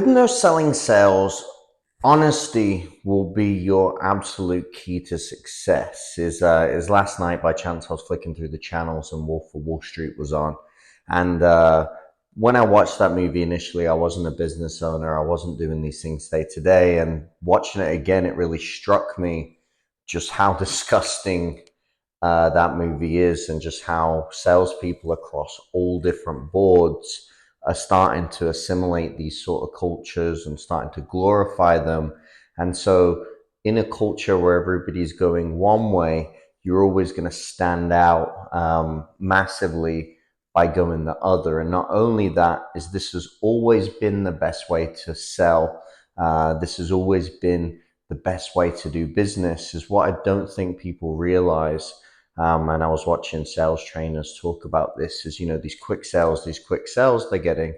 With no selling sales, honesty will be your absolute key to success. Is last night by chance I was flicking through the channels and Wolf of Wall Street was on, and when I watched that movie initially, I wasn't a business owner. I wasn't doing these things day to day, and watching it again, it really struck me just how disgusting that movie is, and just how salespeople across all different boards are starting to assimilate these sort of cultures and starting to glorify them. And so, in a culture where everybody's going one way, you're always going to stand out massively by going the other. And not only that, is this has always been the best way to sell. This has always been the best way to do business. Is what I don't think people realize. And I was watching sales trainers talk about this as, these quick sales they're getting.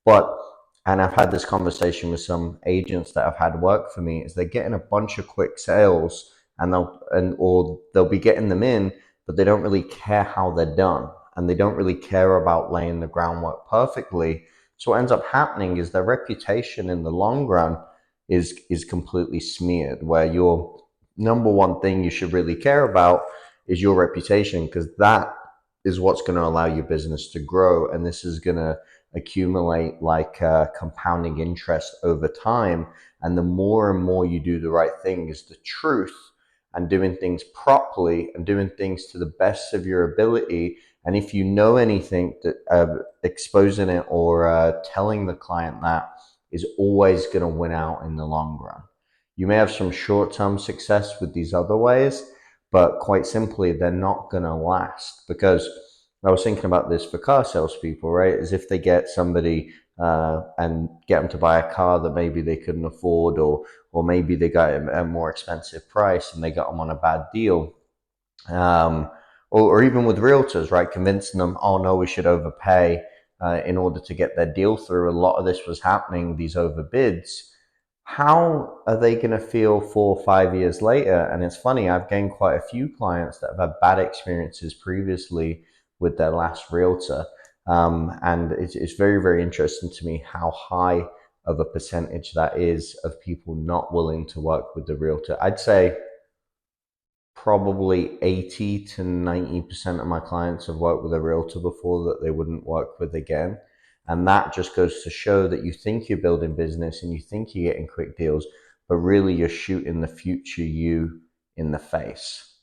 But, and I've had this conversation with some agents that have had work for me, is they're getting a bunch of quick sales and or they'll be getting them in, but they don't really care how they're done. And they don't really care about laying the groundwork perfectly. So what ends up happening is their reputation in the long run is completely smeared, where your number one thing you should really care about is your reputation, because that is what's going to allow your business to grow. And this is going to accumulate like compounding interest over time. And the more and more you do the right thing, is the truth, and doing things properly and doing things to the best of your ability. And if you know anything, that exposing it or telling the client that is always going to win out in the long run. You may have some short-term success with these other ways, but quite simply, they're not going to last. Because I was thinking about this for car salespeople, right? As if they get somebody and get them to buy a car that maybe they couldn't afford, or maybe they got a more expensive price and they got them on a bad deal. Um, or even with realtors, right? Convincing them, oh no, we should overpay in order to get their deal through. A lot of this was happening, these overbids. How are they going to feel 4 or 5 years later? And it's funny, I've gained quite a few clients that have had bad experiences previously with their last realtor. And it's very, very interesting to me how high of a percentage that is of people not willing to work with the realtor. I'd say probably 80 to 90% of my clients have worked with a realtor before that they wouldn't work with again. And that just goes to show that you think you're building business and you think you're getting quick deals, but really you're shooting the future you in the face.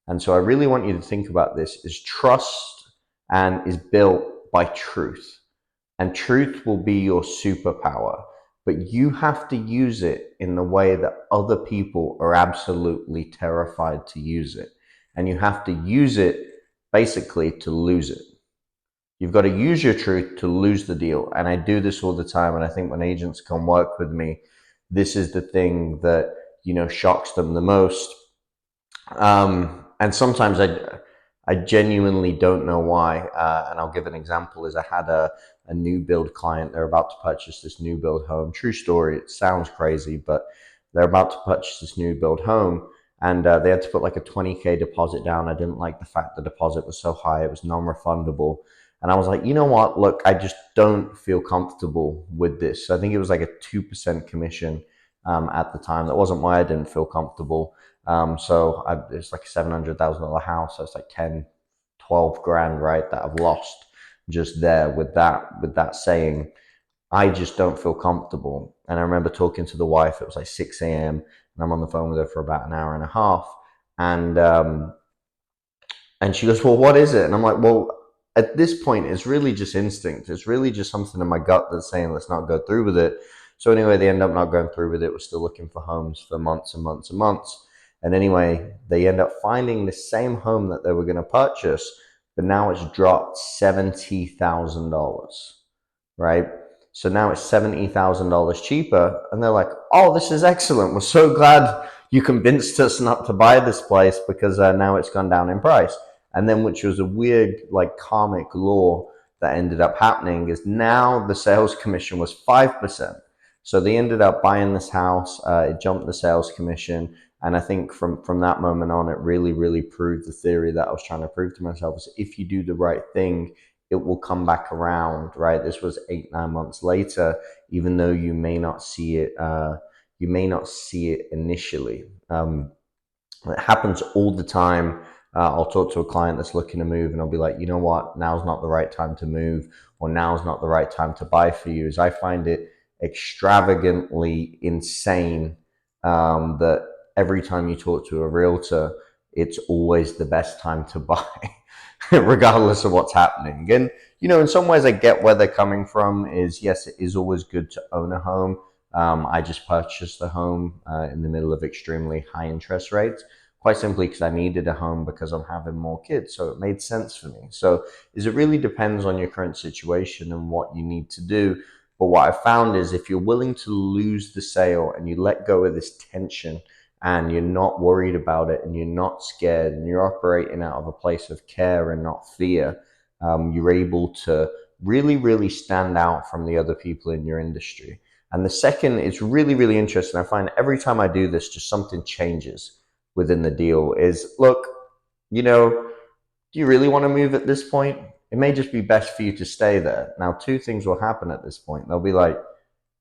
And so I really want you to think about this: is trust and is built by truth. And truth will be your superpower, but you have to use it in the way that other people are absolutely terrified to use it. And you have to use it basically to lose it. You've got to use your truth to lose the deal. And I do this all the time. And I think when agents come work with me, this is the thing that, shocks them the most. And sometimes I genuinely don't know why. And I'll give an example. Is I had a new build client. They're about to purchase this new build home. True story. It sounds crazy, but they're about to purchase this new build home. And they had to put like a 20K deposit down. I didn't like the fact the deposit was so high. It was non-refundable. And I was like, you know what? Look, I just don't feel comfortable with this. I think it was like a 2% commission at the time. That wasn't why I didn't feel comfortable. It's like a $700,000 house. So it's like 10, 12 grand, right? That I've lost just there with that saying, I just don't feel comfortable. And I remember talking to the wife, it was like 6 a.m. and I'm on the phone with her for about an hour and a half. And, and she goes, well, what is it? And I'm like, well, at this point, it's really just instinct. It's really just something in my gut that's saying, let's not go through with it. So anyway, they end up not going through with it. We're still looking for homes for months and months and months. And anyway, they end up finding the same home that they were going to purchase, but now it's dropped $70,000, right? So now it's $70,000 cheaper. And they're like, oh, this is excellent. We're so glad you convinced us not to buy this place, because now it's gone down in price. And then, which was a weird, like, karmic law that ended up happening, is now the sales commission was 5%. So they ended up buying this house. It jumped the sales commission. And I think from that moment on, it really, really proved the theory that I was trying to prove to myself: is if you do the right thing, it will come back around, right? This was 8, 9 months later, even though you may not see it, initially. It happens all the time. I'll talk to a client that's looking to move, and I'll be like, you know what, now's not the right time to move, or now's not the right time to buy for you. Is I find it extravagantly insane that every time you talk to a realtor, it's always the best time to buy, regardless of what's happening. And in some ways, I get where they're coming from. Is yes, it is always good to own a home. I just purchased a home in the middle of extremely high interest rates, quite simply because I needed a home because I'm having more kids. So it made sense for me. So it really depends on your current situation and what you need to do. But what I found is if you're willing to lose the sale and you let go of this tension and you're not worried about it and you're not scared and you're operating out of a place of care and not fear, you're able to really, really stand out from the other people in your industry. And the second is really, really interesting. I find every time I do this, just something changes within the deal is, look, do you really want to move at this point? It may just be best for you to stay there. Now, two things will happen at this point. They'll be like,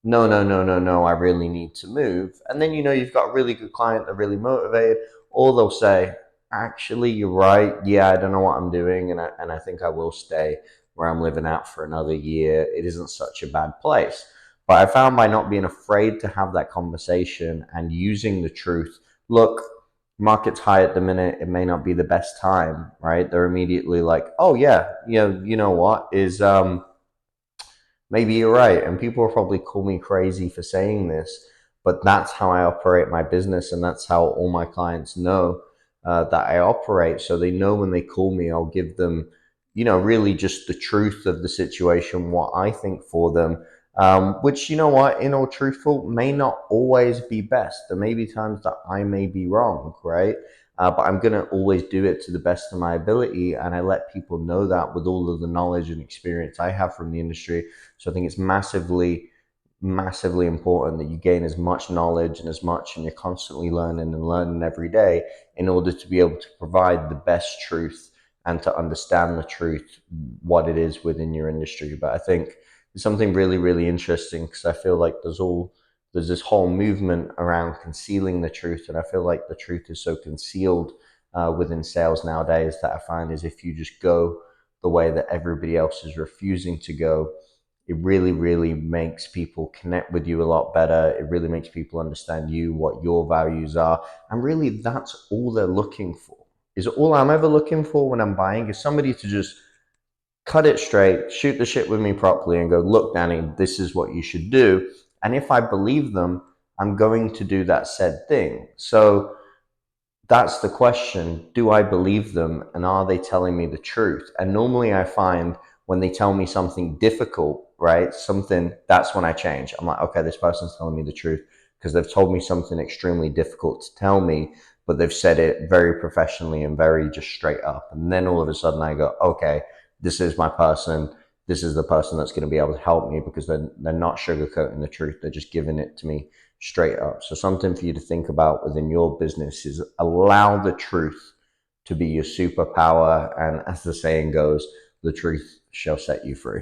no, no, no, no, no, I really need to move. And then, you've got a really good client, they're really motivated, or they'll say, actually, you're right. Yeah, I don't know what I'm doing. And I think I will stay where I'm living at for another year. It isn't such a bad place. But I found by not being afraid to have that conversation and using the truth, look, market's high at the minute. It may not be the best time, right? They're immediately like, oh yeah, you know what is, maybe you're right. And people will probably call me crazy for saying this, but that's how I operate my business. And that's how all my clients know that I operate. So they know when they call me, I'll give them, really just the truth of the situation, what I think for them. Which, you know what, in all truthful, may not always be best. There may be times that I may be wrong, right? But I'm going to always do it to the best of my ability. And I let people know that with all of the knowledge and experience I have from the industry. So I think it's massively, massively important that you gain as much knowledge and as much, and you're constantly learning and learning every day in order to be able to provide the best truth and to understand the truth, what it is within your industry. But I think it's something really, really interesting because I feel like there's this whole movement around concealing the truth. And I feel like the truth is so concealed within sales nowadays that I find is if you just go the way that everybody else is refusing to go, it really, really makes people connect with you a lot better. It really makes people understand you, what your values are. And really, that's all they're looking for. Is all I'm ever looking for when I'm buying is somebody to just cut it straight, shoot the shit with me properly, and go, look, Danny, this is what you should do. And if I believe them, I'm going to do that said thing. So that's the question. Do I believe them? And are they telling me the truth? And normally I find when they tell me something difficult, right? That's when I change. I'm like, okay, this person's telling me the truth because they've told me something extremely difficult to tell me, but they've said it very professionally and very just straight up. And then all of a sudden I go, okay, this is my person. This is the person that's going to be able to help me because they're not sugarcoating the truth. They're just giving it to me straight up. So something for you to think about within your business is allow the truth to be your superpower. And as the saying goes, the truth shall set you free.